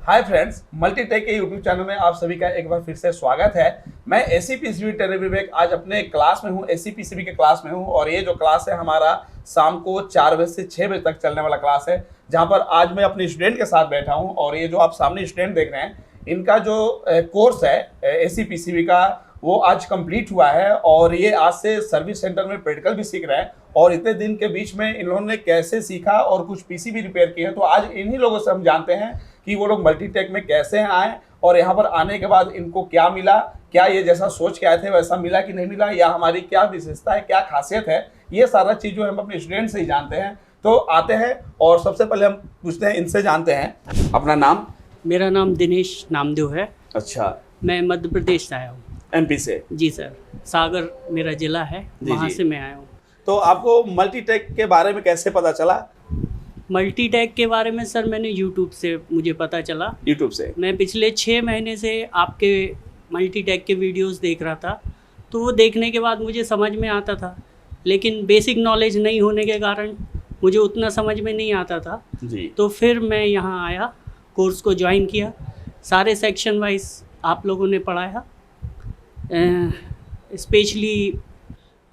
Hi friends, Multitech के YouTube channel में आप सभी का एक बार फिर से स्वागत है। मैं एसी पीसीबी टेलर विवेक आज अपने क्लास में हूँ, एसी पीसीबी के क्लास में हूँ। और ये जो क्लास है हमारा शाम को 4 बजे से 6 बजे तक चलने वाला क्लास है, जहाँ पर आज मैं अपने स्टूडेंट के साथ बैठा हूँ। और ये जो आप सामने स्टूडेंट देख रहे हैं, इनका जो कोर्स है एसी पीसीबी का, वो आज कंप्लीट हुआ है। और ये आज से सर्विस सेंटर में प्रैक्टिकल भी सीख रहे हैं। और इतने दिन के बीच में इन्होंने कैसे सीखा और कुछ पीसीबी रिपेयर किए हैं, तो आज इन्हीं लोगों से हम जानते हैं कि वो लोग मल्टीटेक में कैसे आए और यहाँ पर आने के बाद इनको क्या मिला, क्या ये जैसा सोच के आए थे वैसा मिला कि नहीं मिला, या हमारी क्या विशेषता है, क्या खासियत है। ये सारा चीज़ जो हम अपने स्टूडेंट से ही जानते हैं। तो आते हैं और सबसे पहले हम पूछते हैं, इनसे जानते हैं अपना नाम। मेरा नाम दिनेश नामदेव है। अच्छा, मैं मध्य प्रदेश से आया हूँ। एमपी से? जी सर, सागर मेरा जिला है, वहाँ से मैं आया हूँ। तो आपको मल्टीटेक के बारे में कैसे पता चला? मल्टीटेक के बारे में सर मैंने यूट्यूब से मुझे पता चला। यूट्यूब से? मैं पिछले 6 महीने से आपके मल्टीटेक के वीडियोस देख रहा था। तो वो देखने के बाद मुझे समझ में आता था, लेकिन बेसिक नॉलेज नहीं होने के कारण मुझे उतना समझ में नहीं आता था जी। तो फिर मैं यहाँ आया, कोर्स को ज्वाइन किया। सारे सेक्शन वाइज आप लोगों ने पढ़ाया। स्पेशली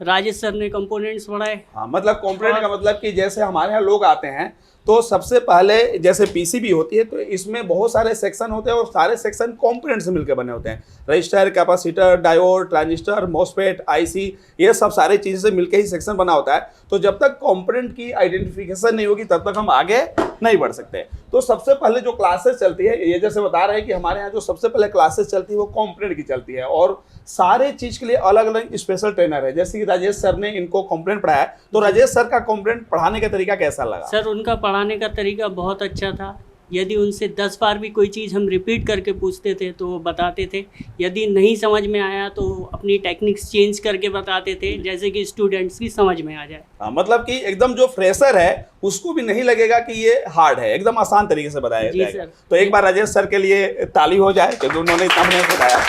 राजेश सर ने कंपोनेंट्स पढ़ाए। हाँ, मतलब कंपोनेंट का मतलब कि जैसे हमारे यहाँ लोग आते हैं तो सबसे पहले जैसे पीसीबी होती है तो इसमें बहुत सारे सेक्शन होते हैं और सारे सेक्शन कंपोनेंट से मिलकर बने होते हैं। Register, capacitor, diode, transistor, MOSFET, IC, ये सब सारी चीज़ें से मिलकर ही सेक्शन बना होता है। तो जब तक कंपोनेंट की आइडेंटिफिकेशन नहीं होगी तब तक हम आगे नहीं बढ़ सकते। तो सबसे पहले जो क्लासेस चलती है, ये जैसे बता रहे हैं कि हमारे यहाँ जो सबसे पहले क्लासेस चलती है वो कंपोनेंट की चलती है। और सारे चीज़ के लिए अलग अलग स्पेशल ट्रेनर है। जैसे कि राजेश सर ने इनको कंपोनेंट पढ़ाया, तो राजेश सर का कंपोनेंट पढ़ाने का तरीका कैसा लगा? सर उनका पढ़ाने का तरीका बहुत अच्छा था। यदि उनसे 10 बार भी कोई चीज़ हम रिपीट करके पूछते थे तो वो बताते थे। यदि नहीं समझ में आया तो अपनी टेक्निक्स चेंज करके बताते थे, जैसे कि स्टूडेंट्स की समझ में आ जाए। हाँ, मतलब कि एकदम जो फ्रेशर है उसको भी नहीं लगेगा कि ये हार्ड है, एकदम आसान तरीके से बताया जाएगा। तो एक बार राजेश सर के लिए ताली हो जाए क्योंकि उन्होंने इतना बढ़िया बताया।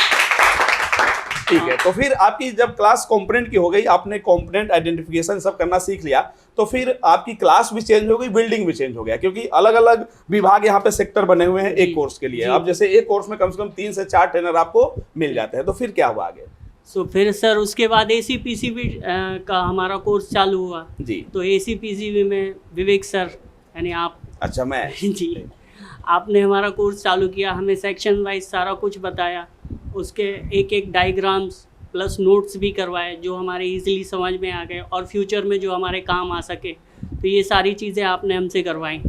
ठीक है, तो फिर आपकी जब क्लास कंपोनेंट की हो गई, आपने कंपोनेंट आइडेंटिफिकेशन सब करना सीख लिया, तो फिर आपकी क्लास भी चेंज हो गई, बिल्डिंग भी चेंज हो गया, क्योंकि अलग अलग विभाग यहाँ पे सेक्टर बने हुए हैं एक कोर्स के लिए। अब जैसे एक कोर्स में कम से कम 3 से 4 ट्रेनर आपको मिल जाते हैं, तो फिर क्या हुआ आगे? फिर सर उसके बाद एसी पीसीबी का हमारा कोर्स चालू हुआ जी। तो एसी पीसीबी में विवेक सर यानी आप। अच्छा, मैं जी, आपने हमारा कोर्स चालू किया, हमें सेक्शन वाइज सारा कुछ बताया, उसके एक एक डायग्राम्स प्लस नोट्स भी करवाए जो हमारे इजीली समझ में आ गए और फ्यूचर में जो हमारे काम आ सके। तो ये सारी चीज़ें आपने हमसे करवाई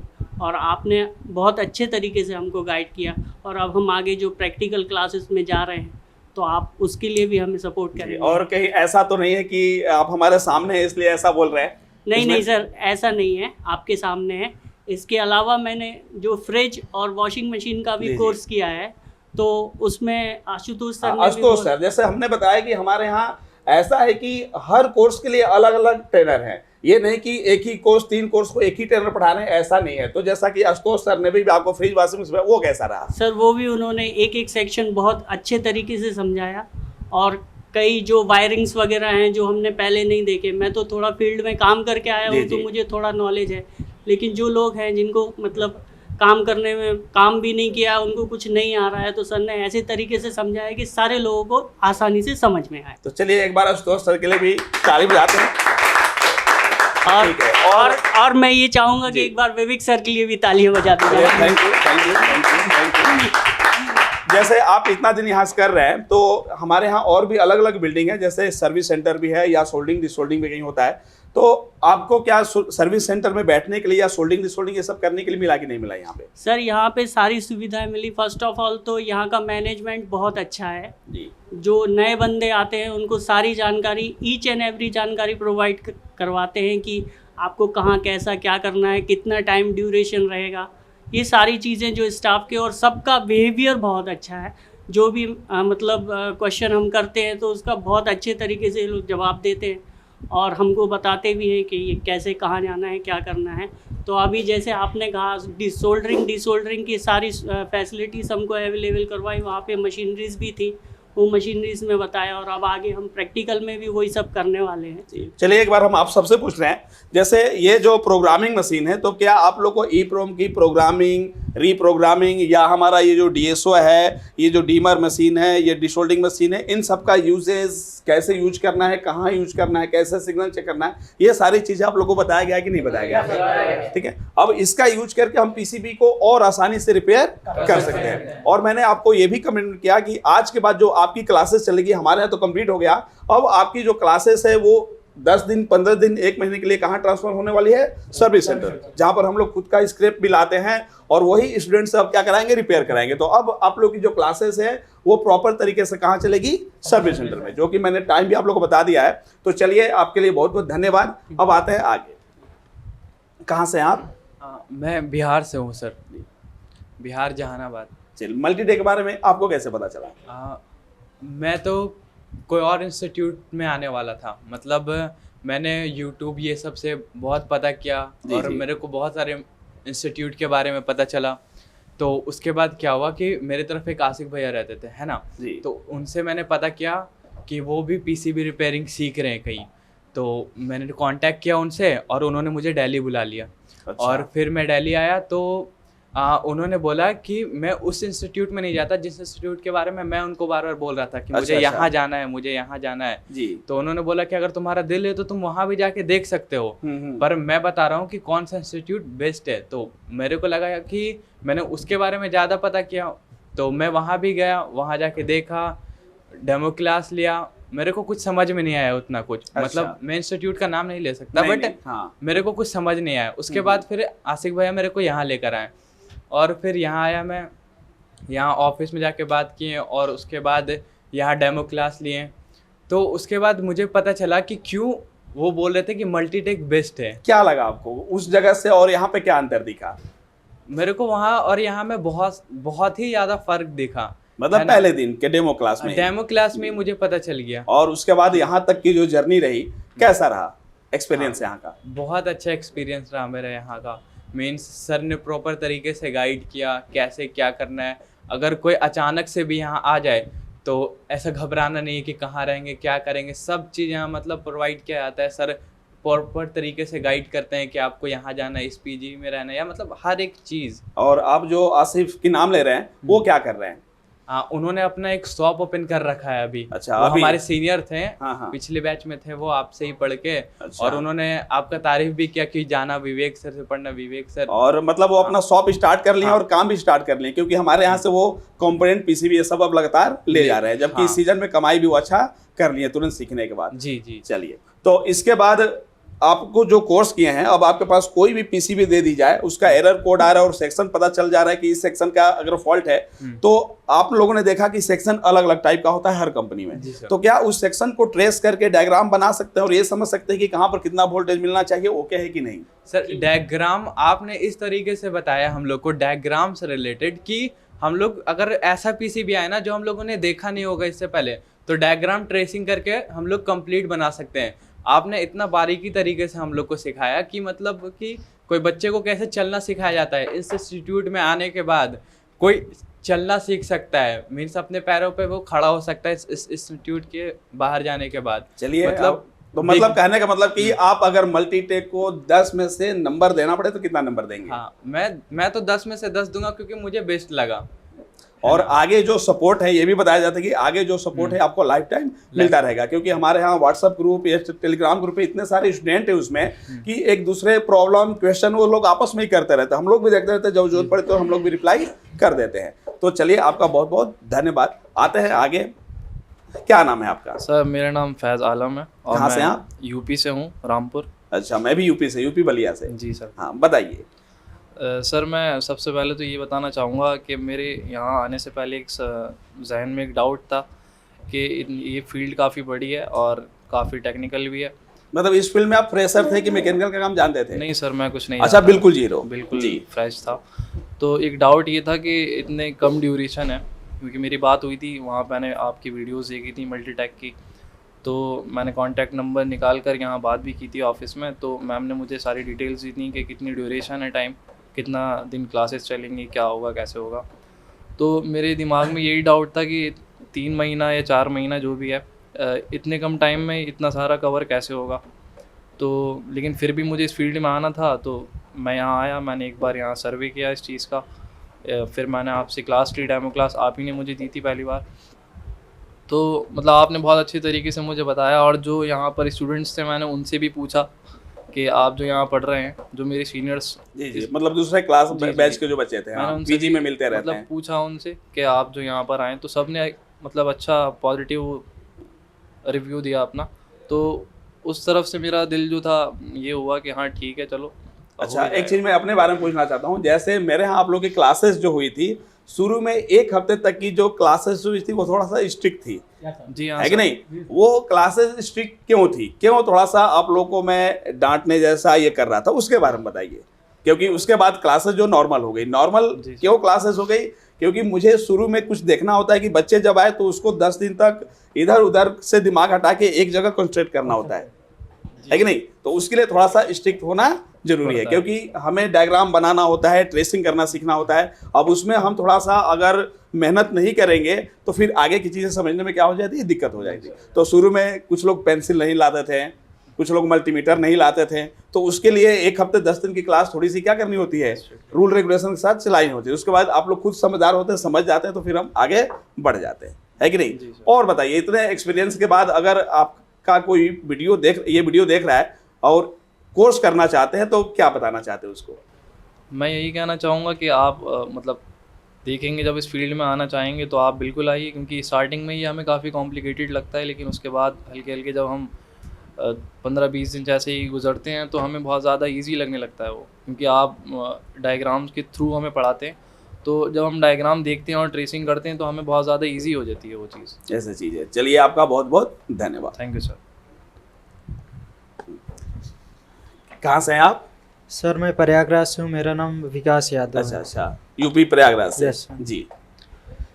और आपने बहुत अच्छे तरीके से हमको गाइड किया। और अब हम आगे जो प्रैक्टिकल क्लासेस में जा रहे हैं तो आप उसके लिए भी हमें सपोर्ट करें। और कहीं ऐसा तो नहीं है कि आप हमारे सामने है इसलिए ऐसा बोल रहे हैं? नहीं सर, ऐसा नहीं है, आपके सामने है। इसके अलावा मैंने जो फ्रिज और वॉशिंग मशीन का भी कोर्स किया है, तो उसमें आशुतोष सर जैसे हमने बताया कि हमारे यहाँ ऐसा है कि हर कोर्स के लिए अलग अलग ट्रेनर हैं। ये नहीं कि एक ही कोर्स 3 कोर्स को एक ही ट्रेनर पढ़ा रहे हैं, ऐसा नहीं है। तो जैसा कि आशुतोष सर ने भी आपको फ्रिज वॉशिंग मशीन, वो कैसा रहा? सर वो भी उन्होंने एक एक सेक्शन बहुत अच्छे तरीके से समझाया। और कई जो वायरिंग्स वगैरह हैं जो हमने पहले नहीं देखे, मैं तो थोड़ा फील्ड में काम करके आया हूँ तो मुझे थोड़ा नॉलेज है, लेकिन जो लोग हैं जिनको मतलब काम करने में काम भी नहीं किया, उनको कुछ नहीं आ रहा है, तो सर ने ऐसे तरीके से समझाया कि सारे लोगों को आसानी से समझ में आए। तो चलिए एक बार आशुतोष सर के लिए भी ताली बजाते हैं। और मैं ये चाहूँगा कि एक बार विवेक सर के लिए भी तालियां बजाते हैं। Thank you. जैसे आप इतना दिन यहाँ से कर रहे हैं, तो हमारे यहाँ और भी अलग अलग बिल्डिंग है, जैसे सर्विस सेंटर भी है या सोल्डिंग डिसोल्डिंग भी कहीं होता है। तो आपको क्या सर्विस सेंटर में बैठने के लिए या सोल्डिंग डिसोल्डिंग ये सब करने के लिए मिला कि नहीं मिला यहाँ पे? सर यहाँ पे सारी सुविधाएं मिली। फर्स्ट ऑफ ऑल तो यहाँ का मैनेजमेंट बहुत अच्छा है जी। जो नए बंदे आते हैं उनको सारी जानकारी, ईच एंड एवरी जानकारी प्रोवाइड करवाते हैं कि आपको कहाँ कैसा क्या करना है, कितना टाइम ड्यूरेशन रहेगा, ये सारी चीज़ें जो स्टाफ के। और सबका बिहेवियर बहुत अच्छा है। जो भी मतलब क्वेश्चन हम करते हैं तो उसका बहुत अच्छे तरीके से लोग जवाब देते हैं और हमको बताते भी हैं कि ये कैसे कहाँ जाना है, क्या करना है। तो अभी जैसे आपने कहा डिसोल्डरिंग की सारी फैसिलिटीज़ हमको अवेलेबल करवाई। वहाँ पे मशीनरीज भी थी वो मशीनरीज में बताया, और अब आगे हम प्रैक्टिकल में भी वही सब करने वाले हैं। जी, चलिए एक बार हम आप सबसे पूछ रहे हैं, जैसे ये जो प्रोग्रामिंग मशीन है, तो क्या आप लोग को ईप्रोम की प्रोग्रामिंग, रीप्रोग्रामिंग, या हमारा ये जो डीएसओ है, ये जो डीमर मशीन है, ये डिशोल्डिंग मशीन है, इन सब का यूजेस कैसे यूज करना है, कहाँ यूज करना है, कैसे सिग्नल चेक करना है, ये सारी चीज़ें आप लोग को बताया गया है कि नहीं बताया गया? ठीक है, अब इसका यूज करके हम पीसीबी को और आसानी से रिपेयर कर सकते हैं। और मैंने आपको ये भी कमेंट किया कि आज के बाद जो आपकी क्लासेस चलेगी, हमारे यहाँ तो कंप्लीट हो गया, अब आपकी जो क्लासेस है वो 10 दिन, 15 दिन, 1 महीने के लिए कहाँ ट्रांसफर होने वाली है? सर्विस सेंटर, जहाँ पर हम लोग खुद का स्क्रिप्ट भी लाते हैं और वही स्टूडेंट से अब क्या कराएंगे? रिपेयर कराएंगे। तो अब आप लोग की जो क्लासेस है वो प्रॉपर तरीके से कहाँ चलेगी? सर्विस सेंटर में, जो कि मैंने टाइम भी आप लोग को बता दिया है। तो चलिए, आपके लिए बहुत बहुत धन्यवाद। अब आते हैं आगे। कहाँ से आप? मैं बिहार से हूँ सर, बिहार जहानाबाद। चलिए, मल्टीटेक के बारे में आपको कैसे पता चला? मैं तो कोई और इंस्टीट्यूट में आने वाला था, मतलब मैंने यूट्यूब ये सब से बहुत पता किया और मेरे को बहुत सारे इंस्टीट्यूट के बारे में पता चला। तो उसके बाद क्या हुआ कि मेरे तरफ एक आसिफ भैया रहते थे, है ना, तो उनसे मैंने पता किया कि वो भी पीसीबी रिपेयरिंग सीख रहे हैं कहीं। तो मैंने कांटेक्ट किया उनसे और उन्होंने मुझे दिल्ली बुला लिया। अच्छा। और फिर मैं दिल्ली आया तो उन्होंने बोला कि मैं उस इंस्टीट्यूट में नहीं जाता जिस इंस्टीट्यूट के बारे में मैं उनको बार बार बोल रहा था कि मुझे यहाँ जाना है, मुझे यहाँ जाना है जी। तो उन्होंने बोला कि अगर तुम्हारा दिल है तो तुम वहाँ भी जाके देख सकते हो, पर मैं बता रहा हूँ कि कौन सा इंस्टीट्यूट बेस्ट है। तो मेरे को लगा कि मैंने उसके बारे में ज़्यादा पता किया, तो मैं वहाँ भी गया, वहाँ जाके देखा, डेमो क्लास लिया। मेरे को कुछ समझ में नहीं आया उतना कुछ। अच्छा। मतलब मैं इंस्टीट्यूट का नाम नहीं ले सकता, बट हाँ। मेरे को कुछ समझ नहीं आया। उसके बाद फिर आसिफ भैया मेरे को यहाँ लेकर आए और फिर यहाँ आया, मैं यहाँ ऑफिस में जाके बात किए और उसके बाद यहाँ डेमो क्लास लिए। तो उसके बाद मुझे पता चला कि क्यों वो बोल रहे थे कि मल्टीटेक बेस्ट है। क्या लगा आपको उस जगह से और यहाँ पे क्या अंतर दिखा? मेरे को वहाँ और यहाँ में बहुत ही ज़्यादा फर्क दिखा। मतलब पहले दिन के डेमो क्लास में मुझे पता चल गया। और उसके बाद यहाँ तक की जो जर्नी रही, कैसा रहा एक्सपीरियंस यहाँ का? बहुत अच्छा एक्सपीरियंस रहा मेरा यहाँ का। मीन्स सर ने प्रॉपर तरीके से गाइड किया कैसे क्या करना है। अगर कोई अचानक से भी यहाँ आ जाए तो ऐसा घबराना नहीं है कि कहाँ रहेंगे, क्या करेंगे, सब चीज़ यहाँ मतलब प्रोवाइड किया जाता है। सर प्रॉपर तरीके से गाइड करते हैं कि आपको यहाँ जाना है, इस पीजी में रहना है, या मतलब हर एक चीज़। और आप जो आसिफ की नाम ले रहे हैं वो क्या कर रहे हैं? उन्होंने अपना एक शॉप ओपन कर रखा है अभी। अच्छा, वो हमारे सीनियर थे। हाँ। पिछले बैच में थे वो, आपसे ही पढ़ के। अच्छा। और उन्होंने आपका तारीफ भी किया कि जाना विवेक सर से पढ़ना, विवेक सर। और मतलब वो अपना शॉप स्टार्ट कर लिए और काम भी स्टार्ट कर लिए, क्योंकि हमारे यहाँ से वो कंपोनेंट पीसीबी ये सब अब लगातार ले जा रहे हैं, जबकि इस सीजन में कमाई भी वो अच्छा कर लिए तुरंत सीखने के बाद। जी। चलिए, तो इसके बाद आपको जो कोर्स किए हैं, अब आपके पास कोई भी पीसीबी दे दी जाए, उसका एरर कोड आ रहा है और सेक्शन पता चल जा रहा है कि इस सेक्शन का अगर फॉल्ट है, तो आप लोगों ने देखा कि सेक्शन अलग अलग टाइप का होता है हर कंपनी में। तो क्या उस सेक्शन को ट्रेस करके डायग्राम बना सकते हैं और ये समझ सकते हैं कि कहाँ पर कितना वोल्टेज मिलना चाहिए? ओके है कि नहीं? सर डायग्राम आपने इस तरीके से बताया हम लोग को, डायग्राम से रिलेटेड, कि हम लोग अगर ऐसा पीसीबी आए ना जो हम लोगों ने देखा नहीं होगा इससे पहले, तो डायग्राम ट्रेसिंग करके हम लोग कंप्लीट बना सकते हैं। आपने इतना बारीकी तरीके से हम लोग को सिखाया कि मतलब कि कोई बच्चे को कैसे चलना सिखाया जाता है। इस इंस्टीट्यूट में आने के बाद कोई चलना सीख सकता है, मीन्स अपने पैरों पे वो खड़ा हो सकता है इस इंस्टीट्यूट के बाहर जाने के बाद। चलिए, मतलब कहने का मतलब कि आप अगर मल्टीटेक को 10 में से नंबर देना पड़े तो कितना नंबर देंगे? हाँ, मैं तो 10 में से 10 दूंगा, क्योंकि मुझे बेस्ट लगा। और आगे जो सपोर्ट है ये भी बताया जाता है कि आगे जो सपोर्ट है आपको लाइफ टाइम मिलता रहेगा, क्योंकि हमारे यहाँ व्हाट्सएप ग्रुप या टेलीग्राम ग्रुप पे इतने सारे स्टूडेंट है उसमें कि एक दूसरे प्रॉब्लम क्वेश्चन वो लोग आपस में ही करते रहते हैं। हम लोग भी देखते रहते हैं, जब जरूरत पड़े तो हम लोग भी रिप्लाई कर देते हैं। तो चलिए, आपका बहुत बहुत धन्यवाद। आते हैं आगे। क्या नाम है आपका? सर मेरा नाम फैज़ आलम है। और कहाँ से आप? यूपी से हूँ, रामपुर। अच्छा, मैं भी यूपी से, यूपी बलिया से। जी सर। हाँ, बताइए। सर मैं सबसे पहले तो ये बताना चाहूँगा कि मेरे यहाँ आने से पहले एक जहन में एक डाउट था कि ये फील्ड काफ़ी बड़ी है और काफ़ी टेक्निकल भी है। मतलब इस फील्ड में आप फ्रेशर थे कि मैकेनिकल का काम जानते थे? नहीं सर, मैं कुछ नहीं। अच्छा, बिल्कुल जीरो? बिल्कुल जी, फ्रेश था। तो एक डाउट ये था कि इतने कम ड्यूरेशन है, क्योंकि मेरी बात हुई थी वहाँ, मैंने आपकी वीडियोज़ देखी थी मल्टीटेक की, तो मैंने कॉन्टैक्ट नंबर निकाल कर यहाँ बात भी की थी ऑफिस में। तो मैम ने मुझे सारी डिटेल्स दी थी कि कितनी ड्यूरेशन है टाइम, कितना दिन क्लासेस चलेंगी, क्या होगा, कैसे होगा। तो मेरे दिमाग में यही डाउट था कि 3 महीना या 4 महीना जो भी है, इतने कम टाइम में इतना सारा कवर कैसे होगा। तो लेकिन फिर भी मुझे इस फील्ड में आना था, तो मैं यहाँ आया, मैंने एक बार यहाँ सर्वे किया इस चीज़ का, फिर मैंने आपसे क्लास ली, डेमो क्लास आप ही ने मुझे दी थी पहली बार। तो मतलब आपने बहुत अच्छे तरीके से मुझे बताया, और जो यहाँ पर स्टूडेंट्स थे मैंने उनसे भी पूछा कि आप जो यहाँ पढ़ रहे हैं, जो मेरे सीनियर्स, जी, मतलब दूसरे क्लास बैच के जो बच्चे थे, मैंने हाँ, उनसे पीजी भी में मिलते रहते मतलब हैं। पूछा उनसे कि आप जो यहाँ पर आए, तो सब ने मतलब अच्छा पॉजिटिव रिव्यू दिया अपना। तो उस तरफ से मेरा दिल जो था ये हुआ कि हाँ ठीक है, चलो। अब अच्छा, हो एक जाएगा। चीज मैं अपने बारे में पूछना चाहता हूँ, जैसे मेरे यहाँ आप लोग की क्लासेस जो हुई थी, शुरू में 1 हफ्ते तक की जो क्लासेस हुई थी वो थोड़ा सा स्ट्रिक्ट थी, जी हाँ है कि सर। नहीं? वो क्लासेस स्ट्रिक्ट क्यों थी? क्यों थोड़ा सा आप लोगों को मैं डांटने जैसा ये कर रहा था, उसके बारे में बताइए। क्योंकि उसके बाद क्लासेस जो नॉर्मल हो गई, नॉर्मल जी। क्यों क्लासेस हो गई? क्योंकि मुझे शुरू में कुछ देखना होता है कि बच्चे जब आए तो उसको 10 दिन तक इधर उधर से दिमाग हटा के एक जगह कंसंट्रेट करना होता है कि नहीं? तो उसके लिए थोड़ा सा स्ट्रिक्ट होना जरूरी है, पड़ता है। क्योंकि हमें डायग्राम बनाना होता है, ट्रेसिंग करना सीखना होता है। अब उसमें हम थोड़ा सा अगर मेहनत नहीं करेंगे तो फिर आगे की चीज़ें समझने में क्या हो जाती है, दिक्कत हो जाएगी। तो शुरू में कुछ लोग पेंसिल नहीं लाते थे, कुछ लोग मल्टीमीटर नहीं लाते थे, तो उसके लिए 1 हफ्ते 10 दिन की क्लास थोड़ी सी क्या करनी होती है, रूल रेगुलेशन के साथ चलानी होती है। उसके बाद आप लोग खुद समझदार होते हैं, समझ जाते हैं, तो फिर हम आगे बढ़ जाते हैं, है कि नहीं? और बताइए, इतने एक्सपीरियंस के बाद अगर आपका कोई वीडियो देख रहा है और कोर्स करना चाहते हैं, तो क्या बताना चाहते हैं उसको? मैं यही कहना चाहूँगा कि आप मतलब देखेंगे, जब इस फील्ड में आना चाहेंगे तो आप बिल्कुल आइए, क्योंकि स्टार्टिंग में ही हमें काफ़ी कॉम्प्लिकेटेड लगता है, लेकिन उसके बाद हल्के हल्के जब हम 15-20 दिन जैसे ही गुजरते हैं तो हमें बहुत ज़्यादा इजी लगने लगता है वो, क्योंकि आप डायग्राम्स के थ्रू हमें पढ़ाते हैं। तो जब हम डायग्राम देखते हैं और ट्रेसिंग करते हैं तो हमें बहुत ज़्यादा ईजी हो जाती है वो चीज़। ऐसी चीज़ है। चलिए, आपका बहुत बहुत धन्यवाद। Thank you sir. कहाँ से हैं आप? सर मैं प्रयागराज से हूँ, मेरा नाम विकास यादव अच्छा है। अच्छा, यूपी प्रयागराज से। Yes, sir. जी।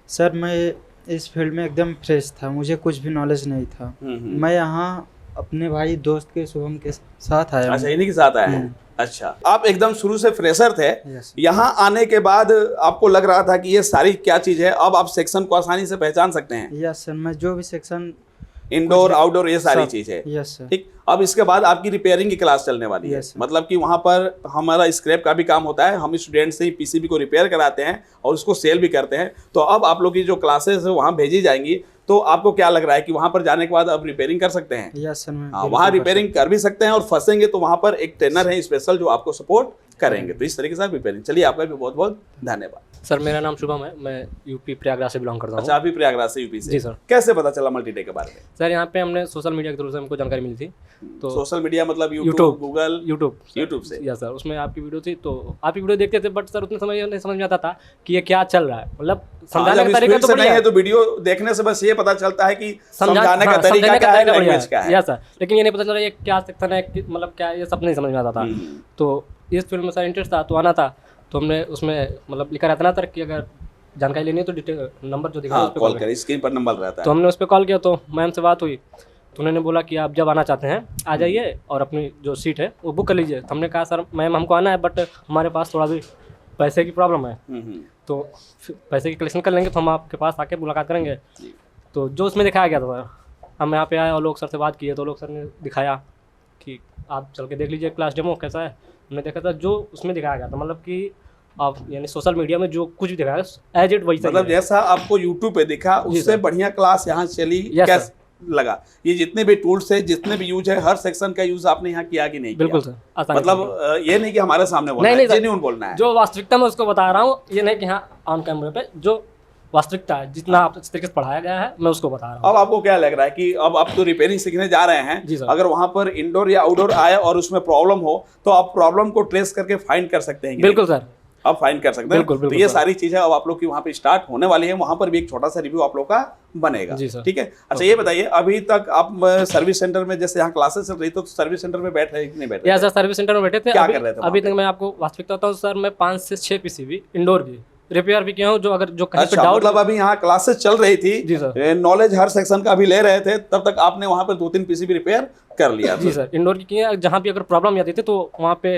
सर मैं इस फील्ड में एकदम फ्रेश था, मुझे कुछ भी नॉलेज नहीं था। मैं यहाँ अपने भाई दोस्त के शुभम के साथ आया अच्छा, हूँ। इन्हीं के साथ आए हैं। अच्छा, आप एकदम शुरू से फ्रेशर थे, Yes. यहाँ आने के बाद आपको लग रहा था कि ये सारी क्या चीज़ है, अब आप सेक्शन को आसानी से पहचान सकते हैं, यस सर, मैं जो भी सेक्शन, इंडोर आउटडोर ये सारी सब। चीज़ है। Yes sir. ठीक, अब इसके बाद आपकी रिपेयरिंग की क्लास चलने वाली है। Yes, sir. मतलब कि वहाँ पर हमारा स्क्रैप का भी काम होता है, हम स्टूडेंट से ही पीसीबी को रिपेयर कराते हैं और उसको सेल भी करते हैं। तो अब आप लोग की जो क्लासेस है वहाँ भेजी जाएंगी, तो आपको क्या लग रहा है कि वहाँ पर जाने के बाद अब रिपेयरिंग कर सकते हैं? यस सर, मैं हाँ, बिल्कुल वहाँ कर रिपेयरिंग कर भी सकते हैं, और फंसेंगे तो वहाँ पर एक ट्रेनर है स्पेशल जो आपको सपोर्ट करेंगे। तो इस तरीके से रिपेयरिंग। चलिए, आपका भी बहुत बहुत धन्यवाद। सर मेरा नाम शुभम है, मैं यूपी प्रयागराज से बिलोंग करता हूँ। अच्छा, आप भी प्रयागराज से, यूपी से? जी सर। कैसे पता चला मल्टीटेक के बारे में? सर यहाँ पे हमने सोशल मीडिया के थ्रू से हमको जानकारी मिली थी। तो सोशल मीडिया मतलब YouTube, YouTube, Google, YouTube YouTube से? या सर, उसमें आपकी वीडियो थी, तो आपकी वीडियो देखते थे, बट सर उतने समझ में आता था कि ये क्या चल रहा है, मतलब समझाने का तरीका तो नहीं बढ़िया है, है, तो वीडियो देखने से बस ये पता चलता है कि समझाने समझाने का हाँ, तरीका समझाने क्या का है, तरीका बढ़िया लैंग्वेज क्या है। या सर, लेकिन ये नहीं पता चल रहा ये क्या सेक्शन है, मतलब क्या, ये सब नहीं समझ में आता था। तो इस फील्ड में सर इंटरेस्ट था, तो आना था, तो हमने उसमें मतलब लिखा रहता ना सर कि अगर जानकारी लेनी है तो डिटेल नंबर जो दिखा है हाँ, उस पे कॉल कॉल करें, स्क्रीन पर नंबर रहता तो है। हमने उस पर कॉल किया, तो मैम से बात हुई, तो उन्होंने बोला कि आप जब आना चाहते हैं आ जाइए और अपनी जो सीट है वो बुक कर लीजिए। तो हमने कहा सर मैम हमको आना है, बट हमारे पास थोड़ा भी पैसे की प्रॉब्लम है, तो फिर पैसे की कलेक्शन कर लेंगे तो हम आपके पास आके मुलाकात करेंगे। तो जो उसमें दिखाया गया था सर, हम यहाँ पे आए और लोग सर से बात किए, तो लोग सर ने दिखाया कि आप चल के देख लीजिए क्लास डेमो कैसा है। हमने देखा था जो उसमें दिखाया गया था, मतलब कि आप यानी सोशल मीडिया में जो कुछ भी दिखाया एज इट वैसा ही मतलब है। जैसा आपको यूट्यूब पे दिखा उससे सर। बढ़िया क्लास यहाँ चली, Yes, कैसे लगा? ये जितने भी टूल्स है, जितने भी यूज है, हर सेक्शन का यूज आपने यहाँ किया कि नहीं किया? बिल्कुल सर, आसानी मतलब से। ये नहीं कि हमारे सामने बोलना नहीं, है, नहीं सर। जेन्युइन बोलना है। जो वास्तविकता में उसको बता रहा हूँ, ये नहीं कि हाँ ऑन कैमरे पे जो वास्तविकता है, जितना आप इस तरीके से पढ़ाया गया है मैं उसको बता रहा हूँ। अब आपको क्या लग रहा है कि अब आप तो रिपेयरिंग सीखने जा रहे हैं, जी सर। अगर वहां पर इंडोर या आउटडोर आए और उसमें प्रॉब्लम हो तो आप प्रॉब्लम को ट्रेस करके फाइंड कर सकते हैं कि बिल्कुल सर, आप फाइंड कर सकते हैं। बिल्कुल, तो बिल्कुल ये सर। सारी चीजें अब आप लोग की वहां पे स्टार्ट होने वाली है, वहां पर भी एक छोटा सा रिव्यू आप लोग का बनेगा। जी सर। ठीक है। अच्छा, ये बताइए, अभी तक आप सर्विस सेंटर में, जैसे यहाँ क्लासेस चल रही तो सर्विस सेंटर में बैठ रहे कि नहीं बैठ रहे? या सर सर्विस सेंटर में बैठे थे। क्या अभी कर रहे थे वहाँ अभी पे? तक मैं आपको वास्तविकता बताऊँ सर, मैं 5 से 6 पीसीबी इंडोर की रिपेयर भी किया हूँ, जो अगर जो कहीं पे अच्छा, डाउट। मतलब अभी यहाँ क्लासेस चल रही थी, जी सर। नॉलेज हर सेक्शन का भी ले रहे थे, तब तक आपने वहां पर 2-3 पीसीबी रिपेयर कर लिया था। जी सर, इंडोर की किए, जहाँ भी अगर प्रॉब्लम आती थी तो वहाँ पे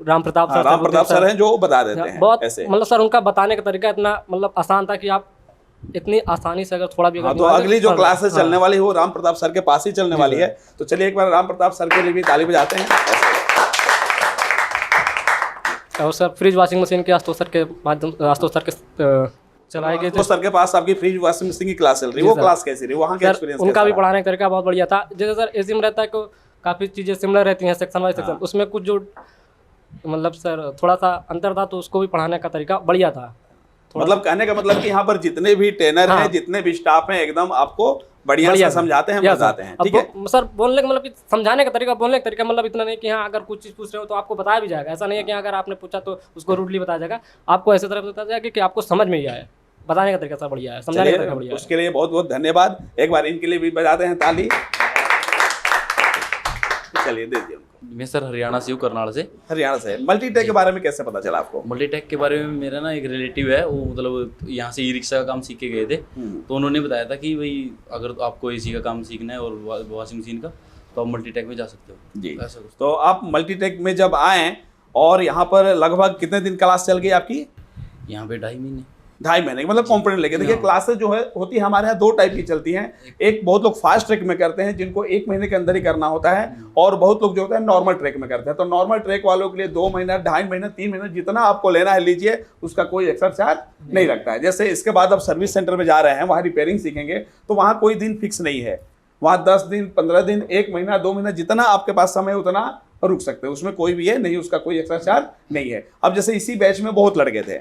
राम प्रताप हाँ, सर, राम प्रताप सर हैं जो बता देते हैं बहुत ऐसे। मतलब सर उनका बताने का तरीका इतना मतलब आसान था कि आप इतनी आसानी से अगर थोड़ा भी हाँ, तो अगली जो क्लासेस चलने वाली है वो राम प्रताप सर के पास ही चलने वाली है। तो चलिए एक बार राम प्रताप सर के लिए भी ताली बजाते हैं। और सर फ्रिज वॉशिंग मशीन के आशुतोष सर के माध्यम आशुतोष सर के चलाए गए थे। तो सर के पास आपकी फ्रिज वॉशिंग मशीन की क्लास चल रही है, वो क्लास कैसी रही, वहाँ का सर एक्सपीरियंस उनका भी पढ़ाने का तरीका बहुत बढ़िया था। जैसे सर एसी में रहता है को काफ़ी चीज़ें सिमिलर रहती हैं सेक्शन वाइज सेक्शन, उसमें कुछ जो मतलब सर थोड़ा सा अंतर था, तो उसको भी पढ़ाने का तरीका बढ़िया था। मतलब कहने का मतलब कि यहाँ पर जितने भी ट्रेनर हैं, जितने भी स्टाफ हैं, एकदम आपको बढ़िया से समझाते हैं, बताते हैं। ठीक है सर बोलने का मतलब कि समझाने का तरीका, बोलने का तरीका मतलब इतना नहीं कि हाँ अगर कुछ चीज़ पूछ रहे हो तो आपको बताया भी जाएगा। ऐसा नहीं है कि अगर आपने पूछा तो उसको रूडली बताया जाएगा, आपको ऐसे तरह बताया जाएगा कि आपको समझ में ही आए। बताने का तरीका सर बढ़िया है, समझाने का तरीका बढ़िया है। उसके लिए बहुत बहुत धन्यवाद। एक बार इनके लिए भी बजाते हैं ताली। चलिए दे दीजिए उनको। मैं सर हरियाणा से हूँ, करनाल से। हरियाणा से। मल्टीटेक के बारे में कैसे पता चला आपको? मल्टीटेक के बारे में मेरा ना एक रिलेटिव है, वो मतलब यहाँ से ई रिक्शा का काम सीख के गए थे, तो उन्होंने बताया था कि भाई अगर आपको एसी का काम सीखना है और वॉशिंग मशीन का, तो आप मल्टीटेक में जा सकते हो जी। ऐसा कुछ। तो आप मल्टीटेक में जब आए और यहाँ पर लगभग कितने दिन क्लास चल गई आपकी? यहाँ पे 2.5 महीने। 2.5 महीने मतलब कॉम्पोनेंट लेके। देखिए क्लासेस जो है होती है हमारे यहाँ 2 टाइप की चलती हैं। एक बहुत लोग फास्ट ट्रैक में करते हैं जिनको 1 महीने के अंदर ही करना होता है, और बहुत लोग जो होता है नॉर्मल ट्रैक में करते हैं। तो नॉर्मल ट्रैक वालों के लिए 2 महीना, 2.5 महीना, 3 महीना जितना आपको लेना है लीजिए, उसका कोई एक्स्ट्रा चार्ज नहीं लगता है। जैसे इसके बाद आप सर्विस सेंटर में जा रहे हैं, वहाँ रिपेयरिंग सीखेंगे, तो वहाँ कोई दिन फिक्स नहीं है। वहाँ 10 दिन, 15 दिन, 1 महीना, 2 महीना, जितना आपके पास समय उतना रुक सकते हैं, उसमें कोई भी है नहीं, उसका कोई एक्स्ट्रा चार्ज नहीं है। अब जैसे इसी बैच में बहुत लड़के थे,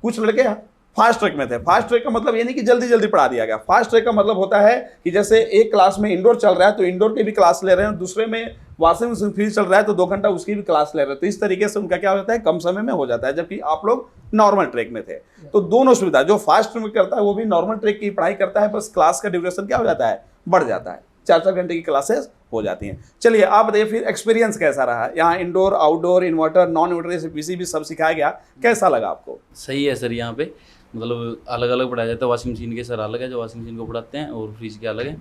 कुछ लड़के फास्ट ट्रैक में थे। फास्ट ट्रैक का मतलब ये नहीं कि जल्दी जल्दी पढ़ा दिया गया। फास्ट ट्रैक का मतलब होता है कि जैसे एक क्लास में इंडोर चल रहा है तो इंडोर की भी क्लास ले रहे हैं, दूसरे में वॉशिंग मशीन फ्रीज चल रहा है तो 2 घंटा उसकी भी क्लास ले रहे हैं। तो इस तरीके से उनका क्या हो जाता है, कम समय में हो जाता है, जबकि आप लोग नॉर्मल ट्रैक में थे। तो दोनों सुविधा, जो फास्ट ट्रैक में करता है वो भी नॉर्मल ट्रैक की पढ़ाई करता है, बस क्लास का ड्यूरेशन क्या हो जाता है, बढ़ जाता है। 4-4 घंटे की क्लासेस हो जाती हैं। चलिए आप बताइए फिर एक्सपीरियंस कैसा रहा? यहाँ indoor, outdoor, inverter, non inverter, PCB सब सिखाया गया, कैसा लगा आपको? सही है सर। यहाँ पे मतलब अलग अलग पढ़ाया जाता है। वॉशिंग मशीन के सर अलग है जो वॉशिंग मशीन को पढ़ाते हैं, और फ्रिज के अलग है।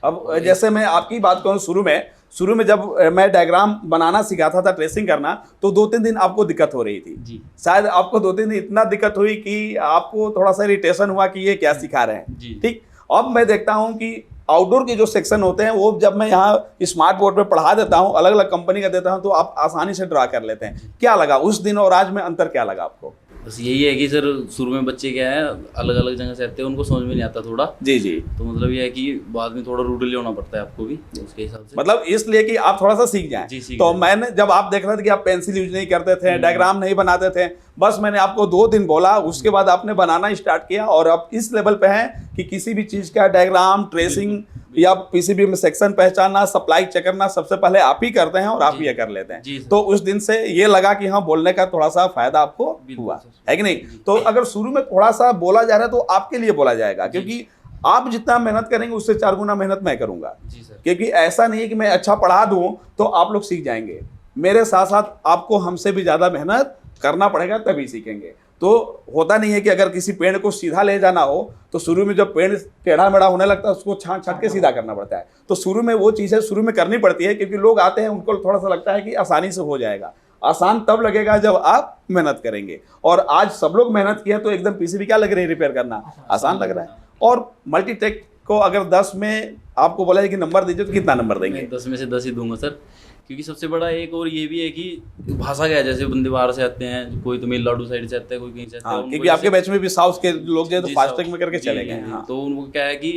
अब जैसे मैं आपकी बात करूँ, शुरू में जब मैं डायग्राम बनाना सिखाता था, ट्रेसिंग करना, तो 2-3 दिन आपको दिक्कत हो रही थी जी। शायद आपको 2-3 दिन इतना दिक्कत हुई कि आपको थोड़ा सा इरिटेशन हुआ कि ये क्या सिखा रहे हैं जी। ठीक। अब मैं देखता हूँ कि आउटडोर के जो सेक्शन होते हैं वो जब मैं यहाँ स्मार्ट बोर्ड पे पढ़ा देता हूँ, अलग अलग कंपनी का देता हूँ, तो आप आसानी से ड्रा कर लेते हैं। क्या लगा उस दिन और आज में अंतर क्या लगा आपको? बस यही है कि सर शुरू में बच्चे क्या है अलग अलग जगह से आते हैं, उनको समझ में नहीं आता थोड़ा। जी जी। तो मतलब ये है कि बाद में थोड़ा रूडली होना पड़ता है आपको भी उसके हिसाब से, मतलब इसलिए कि आप थोड़ा सा सीख जाएं। जी, सीख तो जाएं। मैंने जब आप देख रहे थे कि आप पेंसिल यूज नहीं करते थे, डायग्राम नहीं बनाते थे, बस मैंने आपको 2 दिन बोला, उसके बाद आपने बनाना स्टार्ट किया, और अब इस लेवल पे हैं कि किसी भी चीज़ का डायग्राम, ट्रेसिंग या पीसीबी में सेक्शन पहचानना, सप्लाई चेक करना, सबसे पहले आप ही करते हैं और आप ही कर लेते हैं। तो उस दिन से ये लगा कि हाँ बोलने का थोड़ा सा फायदा आपको हुआ है कि नहीं? तो अगर शुरू में थोड़ा सा बोला जा रहा है तो आपके लिए बोला जाएगा, क्योंकि आप जितना मेहनत करेंगे उससे 4 गुना मेहनत मैं करूंगा। जी सर। क्योंकि ऐसा नहीं है कि मैं अच्छा पढ़ा दूं तो आप लोग सीख जाएंगे, मेरे साथ साथ आपको हमसे भी ज़्यादा मेहनत करना पड़ेगा तभी सीखेंगे। तो होता नहीं है कि अगर किसी पेड़ को सीधा ले जाना हो तो शुरू में जब पेड़ टेढ़ा मेढ़ा होने लगता है उसको छांट छांट के सीधा करना पड़ता है। तो शुरू में वो चीज़ें शुरू में करनी पड़ती है, क्योंकि लोग आते हैं उनको थोड़ा सा लगता है कि आसानी से हो जाएगा। आसान तब लगेगा जब आप मेहनत करेंगे, और आज सब लोग मेहनत किया तो एकदम पीसीबी क्या लग रही है रिपेयर करना आसान लग रहा है। और मल्टीटेक को अगर 10 में आपको बोला है कि नंबर दीजिए तो कितना नंबर देंगे? मैं 10 में से 10 ही दूंगा सर, क्योंकि सबसे बड़ा एक और ये भी है कि भाषा क्या है, जैसे बंदे बाहर से आते हैं, कोई तो तमिलनाडु साइड से आता है, कोई कहीं से आता है। क्योंकि आपके बैच में भी साउथ के लोग जो है तो जी, फास्ट साउथ ट्रैक में करके चले गए। हाँ। तो उनको क्या है कि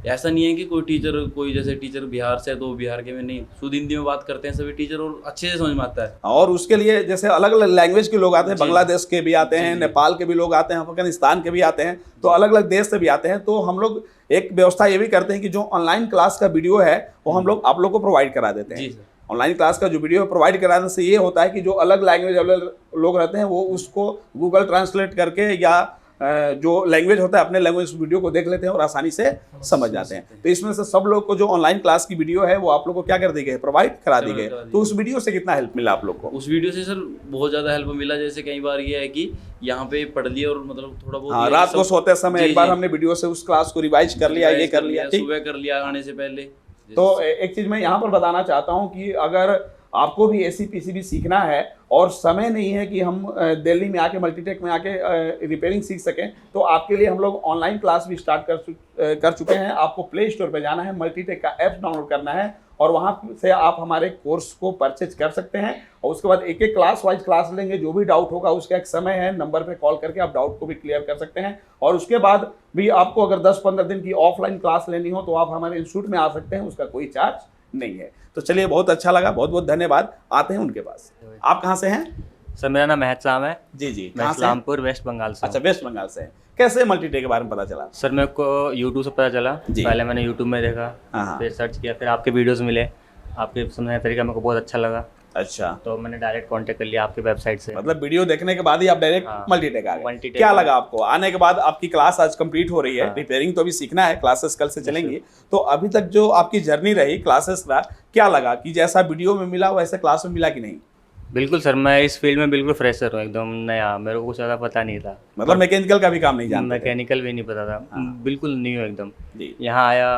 ऐसा नहीं है कि कोई जैसे टीचर बिहार से है तो बिहार के में नहीं, शुद्ध हिंदी में बात करते हैं सभी टीचर और अच्छे से समझ में आता है। और उसके लिए जैसे अलग अलग लैंग्वेज के लोग आते हैं, बांग्लादेश के भी आते हैं, नेपाल के भी लोग आते हैं, अफगानिस्तान के भी आते हैं, तो अलग अलग देश से भी आते हैं। तो हम लोग एक व्यवस्था ये भी करते हैं कि जो ऑनलाइन क्लास का वीडियो है वो हम लोग आप लोग को प्रोवाइड करा देते हैं। ऑनलाइन क्लास का जो वीडियो प्रोवाइड कराने से ये होता है कि जो अलग लैंग्वेज अलग लोग रहते हैं वो उसको गूगल ट्रांसलेट करके या जो लैंग्वेज होता है अपने लैंग्वेज वीडियो को देख लेते हैं और आसानी से समझ जाते हैं। तो इसमें से सब लोग को जो ऑनलाइन क्लास की वीडियो है वो आप लोग को क्या कर दी गई, प्रोवाइड करा दी गई। तो उस वीडियो से कितना हेल्प मिला आप लोग को? उस वीडियो से सर बहुत ज़्यादा हेल्प मिला। जैसे कई बार ये है कि यहाँ पे पढ़ लिया और मतलब थोड़ा बहुत हाँ, रात को सोते समय एक बार हमने वीडियो से उस क्लास को रिवाइज कर लिया, ये कर लिया, ठीक, सुबह कर लिया आने से पहले। तो एक चीज़ मैं यहाँ पर बताना चाहता हूँ कि अगर आपको भी एसी पीसीबी सीखना है और समय नहीं है कि हम दिल्ली में आके मल्टीटेक में आके रिपेयरिंग सीख सकें, तो आपके लिए हम लोग ऑनलाइन क्लास भी स्टार्ट कर चुके हैं। आपको प्ले स्टोर पे जाना है, मल्टीटेक का ऐप डाउनलोड करना है और वहाँ से आप हमारे कोर्स को परचेज कर सकते हैं और उसके बाद एक एक क्लास वाइज क्लास लेंगे। जो भी डाउट होगा उसका एक समय है, नंबर पे कॉल करके आप डाउट को भी क्लियर कर सकते हैं। और उसके बाद भी आपको अगर 10-15 दिन की ऑफलाइन क्लास लेनी हो तो आप हमारे इंस्टीट्यूट में आ सकते हैं, उसका कोई चार्ज नहीं है। तो चलिए, बहुत अच्छा लगा, बहुत बहुत धन्यवाद। आते हैं उनके पास। आप कहाँ से हैं? सर मेरा नाम महत साम है। जी जी, मैं कहाँ से? इस्लामपुर वेस्ट बंगाल से। अच्छा, वेस्ट बंगाल से हैं। कैसे मल्टीटेक के बारे में पता चला? सर मेरे को यूट्यूब से पता चला। जी। पहले मैंने यूट्यूब में देखा, हाँ। फिर सर्च किया, फिर आपके वीडियोस मिले, आपके समझाने का तरीका मेरे को बहुत अच्छा लगा, अच्छा, तो मैंने डायरेक्ट कांटेक्ट कर लिया आपकी वेबसाइट से। मतलब वीडियो देखने के बाद ही आप डायरेक्ट हाँ, मल्टीटेक आ गए। मल्टीटेक क्या में। लगा आपको आने के बाद? आपकी क्लास आज कंप्लीट हो रही है, हाँ। रिपेयरिंग तो अभी सीखना है, क्लासेस कल से चलेंगी। तो अभी तक जो आपकी जर्नी रही क्लासेस का, क्या लगा कि जैसा वीडियो में मिला वैसे क्लास में मिला कि नहीं? बिल्कुल सर, मैं इस फील्ड में बिल्कुल फ्रेशर हूँ, एकदम नया, मेरे को कुछ ज़्यादा पता नहीं था। मतलब मैकेनिकल का भी काम नहीं जानते थे? मैकेनिकल भी नहीं पता था, बिल्कुल न्यू एकदम। जी। यहाँ आया,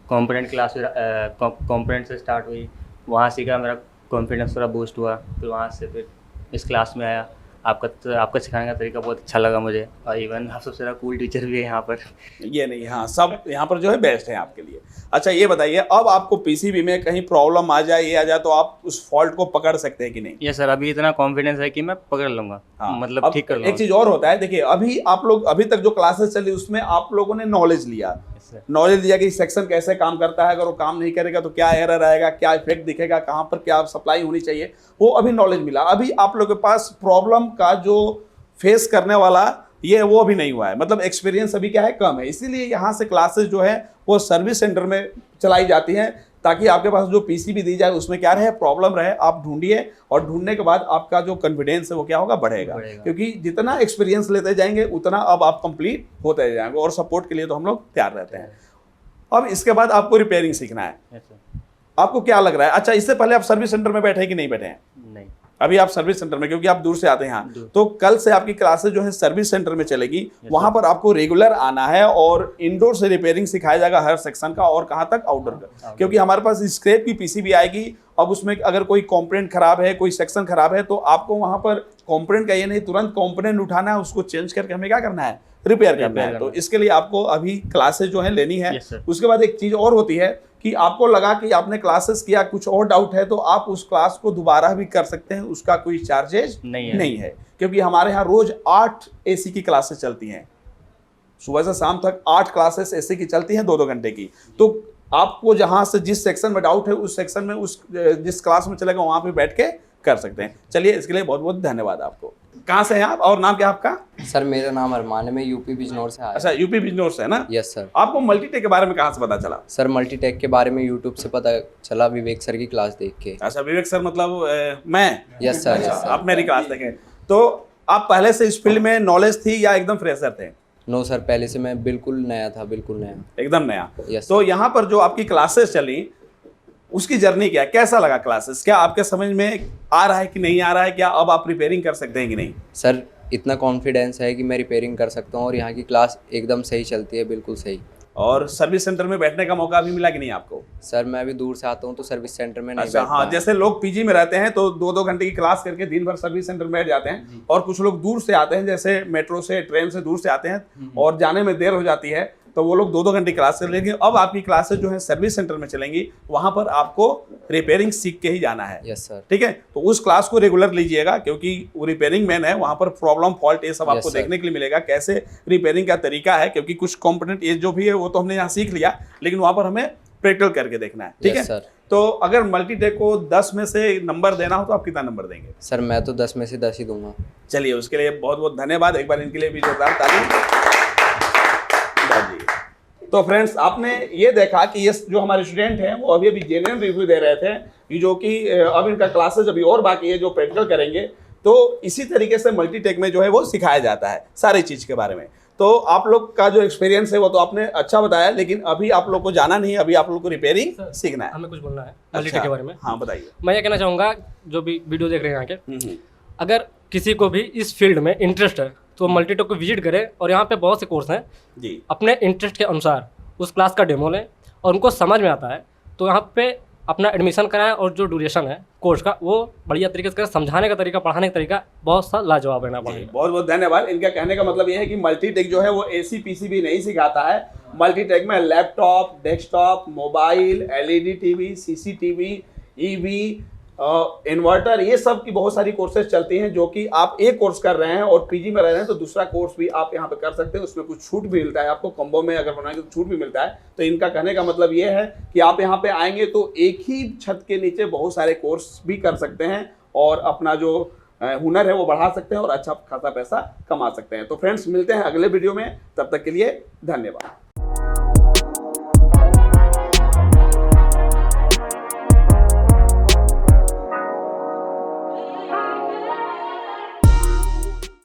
कॉम्पोनेंट क्लास कॉम्पोनेंट से स्टार्ट हुई, वहाँ सीखा, मेरा कॉन्फिडेंस थोड़ा बूस्ट हुआ, फिर वहाँ से फिर इस क्लास में आया। आपका सिखाने का तरीका बहुत अच्छा लगा मुझे, और इवन आप सबसे ज़्यादा कूल टीचर भी है यहाँ पर। ये नहीं, हाँ, सब यहाँ पर जो है बेस्ट है आपके लिए। अच्छा, ये बताइए, अब आपको पीसीबी में कहीं प्रॉब्लम आ जाए, ये आ जाए, तो आप उस फॉल्ट को पकड़ सकते हैं कि नहीं? ये सर अभी इतना कॉन्फिडेंस है कि मैं पकड़ लूँगा, हाँ, मतलब अब ठीक कर एक लूँगा। चीज और होता है, देखिए, अभी तक जो क्लासेस चली उसमें आप लोगों ने नॉलेज लिया, सर। नॉलेज लिया कि सेक्शन कैसे काम करता है, अगर वो काम नहीं करेगा तो क्या एरर आएगा, क्या इफेक्ट दिखेगा, कहाँ पर क्या सप्लाई होनी चाहिए, वो अभी नॉलेज मिला। अभी आप लोगों के पास प्रॉब्लम का जो फेस करने वाला ये वो अभी नहीं हुआ है, मतलब एक्सपीरियंस अभी क्या है, कम है। इसीलिए यहाँ से क्लासेस जो है वो सर्विस सेंटर में चलाई जाती हैं, ताकि आपके पास जो पीसीबी दी जाए उसमें क्या रहे, प्रॉब्लम रहे, आप ढूंढिए, और ढूंढने के बाद आपका जो कॉन्फिडेंस है वो क्या होगा, बढ़ेगा। क्योंकि जितना एक्सपीरियंस लेते जाएंगे उतना अब आप कंप्लीट होते जाएंगे, और सपोर्ट के लिए तो हम लोग तैयार रहते हैं। अब इसके बाद आपको रिपेयरिंग सीखना है, Yes, sir। आपको क्या लग रहा है? अच्छा, इससे पहले आप सर्विस सेंटर में बैठे हैं कि नहीं बैठे हैं? नहीं। अभी आप सर्विस सेंटर में, क्योंकि आप दूर से आते हैं यहाँ, तो कल से आपकी क्लासेस जो है सर्विस सेंटर में चलेगी। वहां पर आपको रेगुलर आना है और इंडोर से रिपेयरिंग सिखाया जाएगा हर सेक्शन का, और कहाँ तक, आउटडोर का। क्योंकि हमारे पास स्क्रैप की पीसीबी आएगी, अब उसमें अगर कोई कंपोनेंट खराब है, कोई सेक्शन खराब है, तो आपको वहां पर कंपोनेंट का ये नहीं, तुरंत कंपोनेंट उठाना है, उसको चेंज करके हमें क्या करना है, रिपेयर करना है। तो इसके लिए आपको अभी क्लासेस जो है लेनी है। Yes, sir। उसके बाद एक चीज और होती है कि आपको लगा कि आपने क्लासेस किया, कुछ और डाउट है, तो आप उस क्लास को दोबारा भी कर सकते हैं, उसका कोई चार्जेज नहीं है। क्योंकि हमारे यहाँ रोज 8 एसी की क्लासेस चलती हैं, सुबह से शाम तक 8 क्लासेस एसी की चलती हैं, 2-2 घंटे की। तो आपको जहाँ से जिस सेक्शन में डाउट है उस सेक्शन में, उस जिस क्लास में चलेगा वहाँ पे बैठ के कर सकते हैं। चलिए, इसके लिए बहुत बहुत धन्यवाद आपको। कहाँ से हैं आप और नाम क्या आपका? सर मेरा नाम अरमान है, मैं यूपी बिजनौर से आया। अच्छा, यूपी बिजनौर से है ना? Yes sir. आपको मल्टीटेक के बारे में कहाँ से पता चला? सर मल्टीटेक के बारे में यूट्यूब से पता चला, विवेक सर की क्लास देख के। अच्छा, विवेक सर मतलब मैं? Yes sir, yes sir. आप मेरी क्लास देखें। तो आप पहले से इस फील्ड में नॉलेज थी या एकदम फ्रेशर थे? नो सर, पहले से मैं बिल्कुल नया था, बिल्कुल नया, एकदम नया। यस। तो यहाँ पर जो आपकी क्लासेस चली उसकी जर्नी क्या, कैसा लगा क्लासेस? क्या आपके समझ में आ रहा है कि नहीं आ रहा है? क्या अब आप रिपेयरिंग कर सकते हैं कि नहीं? सर इतना कॉन्फिडेंस है कि मैं रिपेयरिंग कर सकता हूँ, और यहाँ की क्लास एकदम सही चलती है, बिल्कुल सही। और सर्विस सेंटर में बैठने का मौका भी मिला कि नहीं आपको? सर मैं अभी दूर से आता हूँ तो सर्विस सेंटर में नहीं अच्छा, बैठ हाँ, पाया। जैसे लोग पीजी में रहते हैं तो 2-2 घंटे की क्लास करके दिन भर सर्विस सेंटर में बैठ जाते हैं, और कुछ लोग दूर से आते हैं, जैसे मेट्रो से, ट्रेन से दूर से आते हैं और जाने में देर हो जाती है, तो वो लोग 2-2 घंटे क्लास कर लेंगे। अब आपकी क्लासेस जो है सर्विस सेंटर में चलेंगी, वहां पर आपको रिपेयरिंग सीख के ही जाना है। Yes sir. ठीक है, तो उस क्लास को रेगुलर लीजिएगा, क्योंकि वो रिपेयरिंग मैन है, वहां पर प्रॉब्लम, फॉल्ट, ये सब आपको सर। देखने के लिए मिलेगा, कैसे रिपेयरिंग का तरीका है। क्योंकि कुछ कंपोनेंट ये जो भी है वो तो हमने यहाँ सीख लिया, लेकिन वहां पर हमें प्रैक्टिकल करके देखना है। ठीक है यस सर। तो अगर मल्टीटेक को 10 में से नंबर देना हो तो आप कितना नंबर देंगे? सर मैं तो 10 में से 10 ही दूंगा। चलिए, उसके लिए बहुत बहुत धन्यवाद। एक बार इनके लिए भी जोरदार ताली। तो फ्रेंड्स, आपने ये देखा कि ये जो हमारे स्टूडेंट हैं वो अभी जेन्युइन रिव्यू दे रहे थे, कि जो कि अब इनका क्लासेस अभी और बाकी है जो प्रैक्टिकल करेंगे। तो इसी तरीके से मल्टीटेक में जो है वो सिखाया जाता है सारी चीज़ के बारे में। तो आप लोग का जो एक्सपीरियंस है वो तो आपने अच्छा बताया, लेकिन अभी आप लोग को जाना नहीं है, अभी आप लोग को रिपेयरिंग सीखना है। हमें कुछ बोलना है मल्टीटेक के बारे में। हाँ, बताइए। मैं ये कहना चाहूँगा, जो भी वीडियो देख रहे हैं यहाँ के, अगर किसी को भी इस फील्ड में इंटरेस्ट है तो मल्टीटेक को विजिट करें, और यहाँ पे बहुत से कोर्स हैं जी। अपने इंटरेस्ट के अनुसार उस क्लास का डेमो लें और उनको समझ में आता है तो यहाँ पे अपना एडमिशन कराएं और जो ड्यूरेशन है कोर्स का वो बढ़िया तरीके से करें, समझाने का तरीका, पढ़ाने का तरीका बहुत सा लाजवाब रहना पड़ेगा। बहुत बहुत धन्यवाद। इनका कहने का मतलब ये है कि मल्टीटेक जो है वो एसी पीसीबी नहीं सिखाता है। मल्टीटेक में laptop, desktop, mobile, LED TV, CCTV, EV, inverter, ये सब की बहुत सारी कोर्सेज चलती हैं जो कि आप एक कोर्स कर रहे हैं और पीजी में रह रहे हैं तो दूसरा कोर्स भी आप यहाँ पे कर सकते हैं। उसमें कुछ छूट भी मिलता है आपको, कॉम्बो में अगर बनाएंगे तो छूट भी मिलता है। तो इनका कहने का मतलब ये है कि आप यहाँ पे आएंगे तो एक ही छत के नीचे बहुत सारे कोर्स भी कर सकते हैं और अपना जो हुनर है वो बढ़ा सकते हैं और अच्छा खासा पैसा कमा सकते हैं। तो फ्रेंड्स, मिलते हैं अगले वीडियो में, तब तक के लिए धन्यवाद।